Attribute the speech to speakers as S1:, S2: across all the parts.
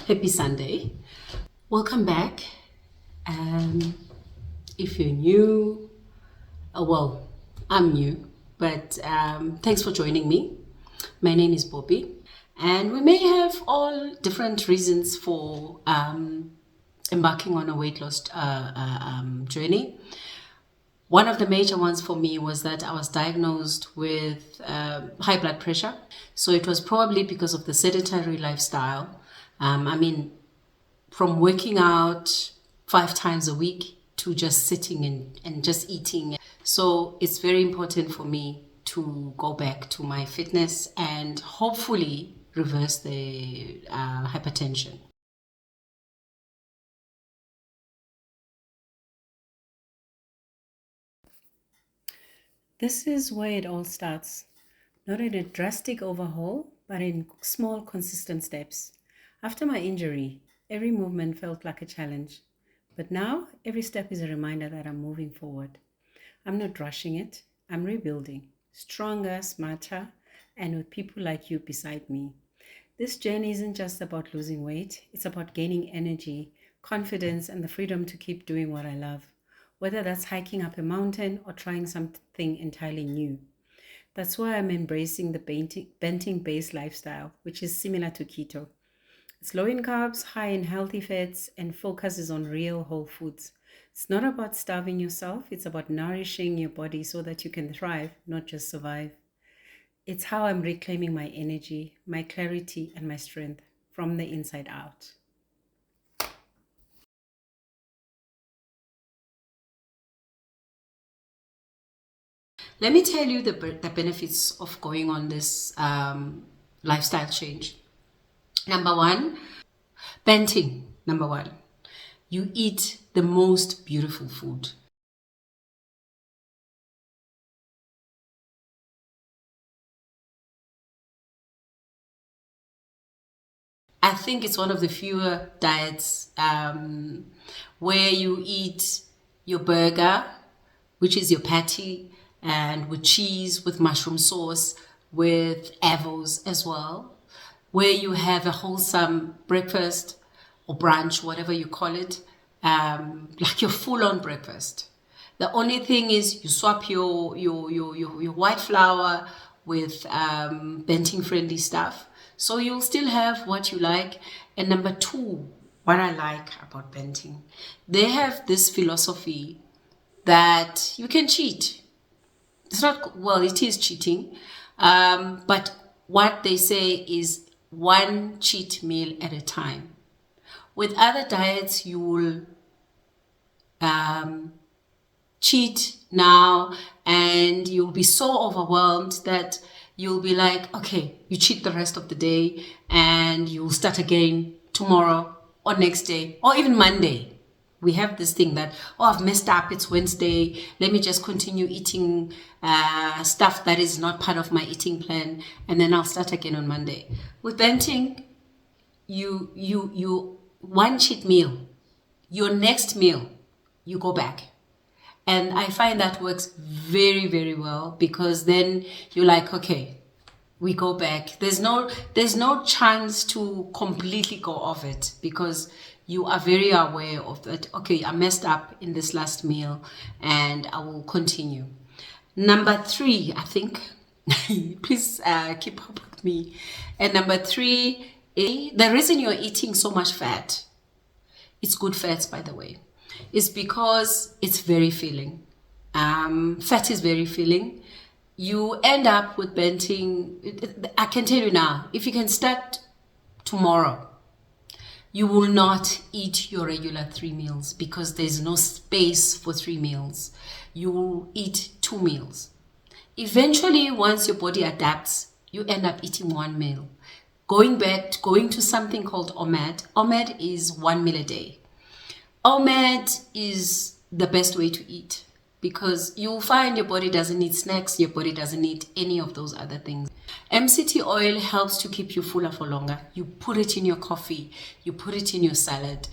S1: Happy Sunday. Welcome back. If you're new, well, I'm new, but thanks for joining me. My name is Bobby, and we may have all different reasons for embarking on a weight loss journey. One of the major ones for me was that I was diagnosed with high blood pressure. So it was probably because of the sedentary lifestyle. From working out 5 times a week to just sitting and just eating. So it's very important for me to go back to my fitness and hopefully reverse the hypertension. This is where it all starts. Not in a drastic overhaul, but in small, consistent steps. After my injury, every movement felt like a challenge. But now, every step is a reminder that I'm moving forward. I'm not rushing it, I'm rebuilding. Stronger, smarter, and with people like you beside me. This journey isn't just about losing weight, it's about gaining energy, confidence, and the freedom to keep doing what I love, whether that's hiking up a mountain or trying something entirely new. That's why I'm embracing the banting based lifestyle, which is similar to keto. It's low in carbs, high in healthy fats, and focuses on real whole foods. It's not about starving yourself, it's about nourishing your body so that you can thrive, not just survive. It's how I'm reclaiming my energy, my clarity, and my strength from the inside out. Let me tell you the benefits of going on this lifestyle change. Number one, banting. Number one, you eat the most beautiful food. I think it's one of the fewer diets where you eat your burger, which is your patty, and with cheese, with mushroom sauce, with avos as well, where you have a wholesome breakfast or brunch, whatever you call it, like your full-on breakfast. The only thing is you swap your white flour with banting friendly stuff. So you'll still have what you like. And number two, what I like about banting, they have this philosophy that you can cheat. It's not, well, it is cheating. But what they say is one cheat meal at a time. With other diets, you will cheat now and you'll be so overwhelmed that you'll be like, okay, you cheat the rest of the day and you'll start again tomorrow or next day or even Monday. We have this thing that, oh, I've messed up, it's Wednesday, let me just continue eating stuff that is not part of my eating plan, and then I'll start again on Monday. With banting, you one cheat meal, your next meal, you go back. And I find that works very, very well because then you're like, okay, we go back. There's no chance to completely go off it because you are very aware of that. Okay, I messed up in this last meal and I will continue. Number three, I think, please keep up with me. And number three, the reason you're eating so much fat, it's good fats, by the way, is because it's very filling. Fat is very filling. You end up with banting. I can tell you now, if you can start tomorrow, you will not eat your regular 3 meals because there's no space for 3 meals. You will eat 2 meals. Eventually, once your body adapts, you end up eating 1 meal. Going to something called OMAD. OMAD is 1 meal a day. OMAD is the best way to eat because you'll find your body doesn't need snacks, your body doesn't need any of those other things. MCT oil helps to keep you fuller for longer. You put it in your coffee, you put it in your salad.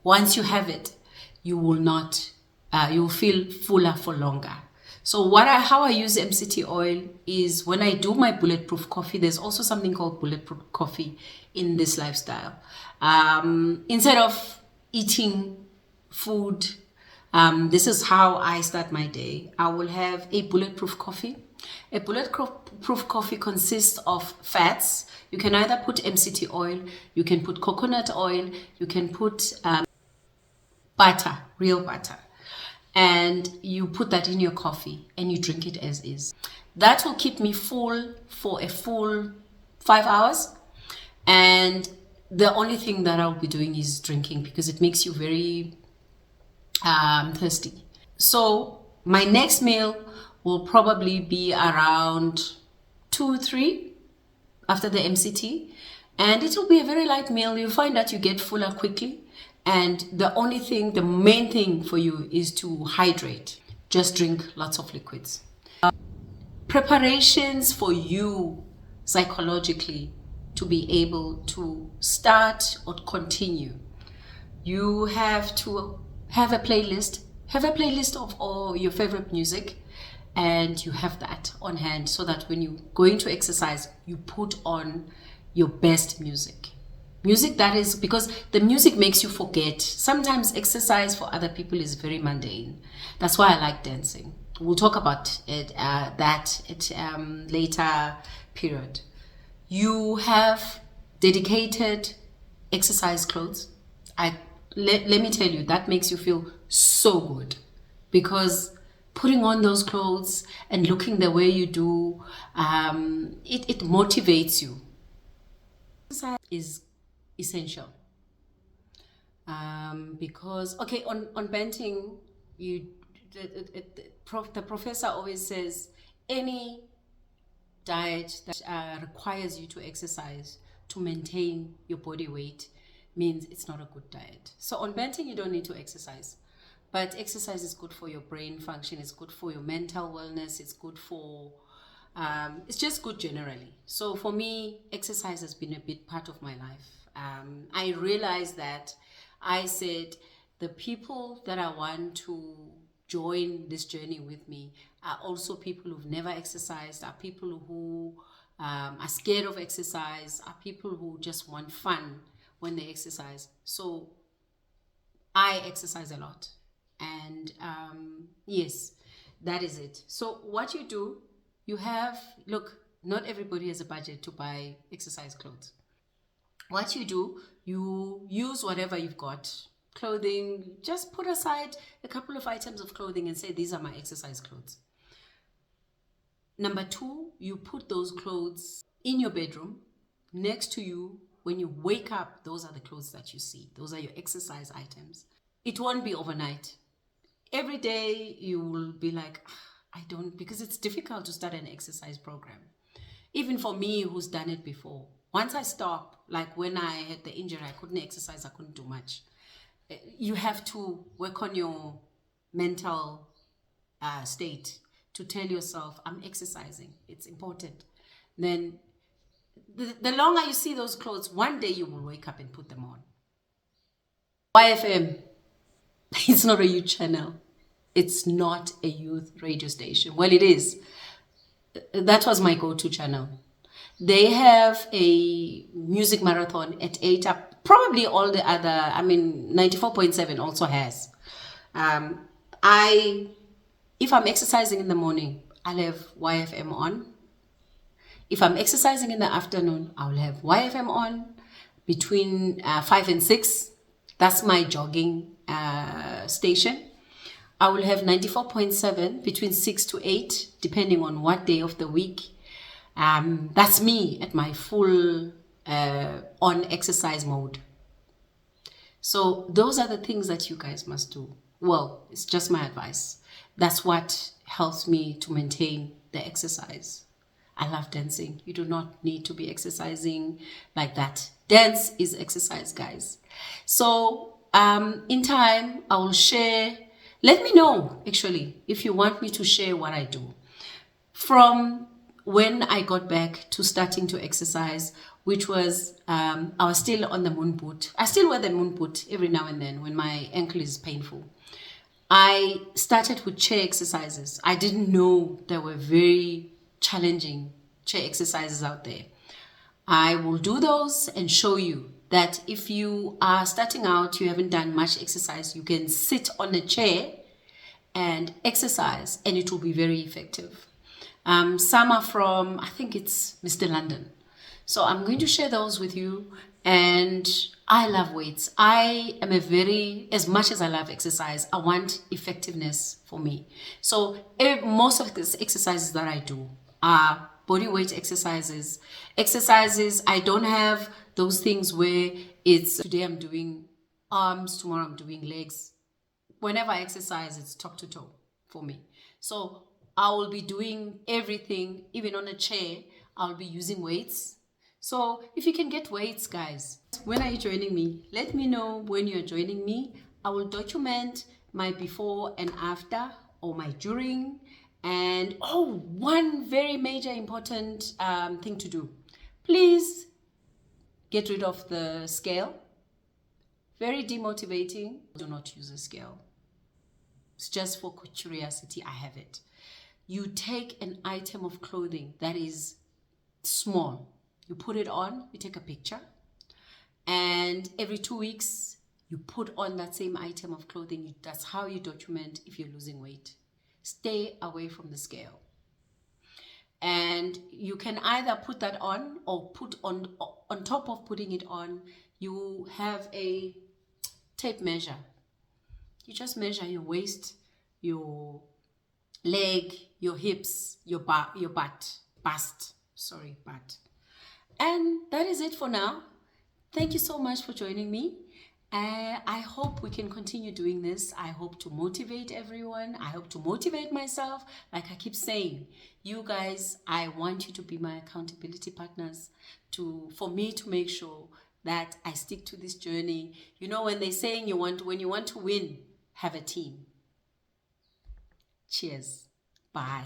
S1: Once you have it, you will feel fuller for longer. So how I use MCT oil is when I do my bulletproof coffee. There's also something called bulletproof coffee in this lifestyle. Instead of eating food, this is how I start my day. I will have a bulletproof coffee. A bulletproof coffee consists of fats. You can either put MCT oil, you can put coconut oil, you can put butter, real butter, and you put that in your coffee and you drink it as is. That will keep me full for a full 5 hours, and the only thing that I'll be doing is drinking because it makes you very thirsty. So my next meal will probably be around 2-3 after the MCT, and it will be a very light meal. You'll find that you get fuller quickly, and the main thing for you is to hydrate. Just drink lots of liquids. Preparations for you psychologically to be able to start or continue. You have to have a playlist. Have a playlist of all your favorite music, and you have that on hand so that when you're going to exercise, you put on your best music. Music that is, because the music makes you forget. Sometimes exercise for other people is very mundane. That's why I like dancing. We'll talk about it that at later period. You have dedicated exercise clothes. Let me tell you, that makes you feel so good, because putting on those clothes and looking the way you do, it motivates you. Exercise is essential, because on banting, the professor always says any diet that requires you to exercise to maintain your body weight means it's not a good diet. So on banting, you don't need to exercise, but exercise is good for your brain function, it's good for your mental wellness, it's good for it's just good generally. So for me, exercise has been a big part of my life. I realized that I said the people that I want to join this journey with me are also people who've never exercised, are people who are scared of exercise, are people who just want fun when they exercise. So I exercise a lot, and yes, that is it. So what you do, not everybody has a budget to buy exercise clothes. What you do, you use whatever you've got. Clothing, just put aside a couple of items of clothing and say, these are my exercise clothes. Number 2, you put those clothes in your bedroom next to you. When you wake up, those are the clothes that you see. Those are your exercise items. It won't be overnight. Every day you will be like, because it's difficult to start an exercise program. Even for me, who's done it before. Once I stop, like when I had the injury, I couldn't exercise, I couldn't do much. You have to work on your mental state to tell yourself, I'm exercising. It's important. Then the longer you see those clothes, one day you will wake up and put them on. YFM, it's not a youth channel. It's not a youth radio station. Well, it is. That was my go-to channel. They have a music marathon at 8 up. Probably all the other, 94.7 also has. If I'm exercising in the morning, I'll have YFM on. If I'm exercising in the afternoon, I'll have YFM on between 5 and 6. That's my jogging station. I will have 94.7 between 6 to 8, depending on what day of the week. That's me at my full on exercise mode. So those are the things that you guys must do. Well, it's just my advice. That's what helps me to maintain the exercise. I love dancing. You do not need to be exercising like that. Dance is exercise, guys. So in time, I will share. Let me know, actually, if you want me to share what I do. From when I got back to starting to exercise, which was, I was still on the moon boot. I still wear the moon boot every now and then when my ankle is painful. I started with chair exercises. I didn't know there were very challenging chair exercises out there. I will do those and show you that if you are starting out, you haven't done much exercise, you can sit on a chair and exercise, and it will be very effective. Some are from, I think it's Mr. London. So I'm going to share those with you. And I love weights. I am as much as I love exercise, I want effectiveness for me. So most of these exercises that I do are body weight exercises. Exercises, I don't have those things where it's today I'm doing arms, tomorrow I'm doing legs. Whenever I exercise, it's top to toe for me. So I will be doing everything, even on a chair, I'll be using weights. So if you can get weights, guys, when are you joining me? Let me know when you're joining me. I will document my before and after, or my during. And one very major important thing to do. Please get rid of the scale. Very demotivating. Do not use a scale. It's just for curiosity. I have it. You take an item of clothing that is small. You put it on, you take a picture, and every 2 weeks, you put on that same item of clothing. That's how you document if you're losing weight. Stay away from the scale. And you can either put that on or put on top of putting it on, you have a tape measure. You just measure your waist, your leg, your hips, your butt. And that is it for now. Thank you so much for joining me. I hope we can continue doing this. I hope to motivate everyone. I hope to motivate myself. Like I keep saying, you guys, I want you to be my accountability partners for me to make sure that I stick to this journey. You know, when they're saying when you want to win, have a team. Cheers. Bye.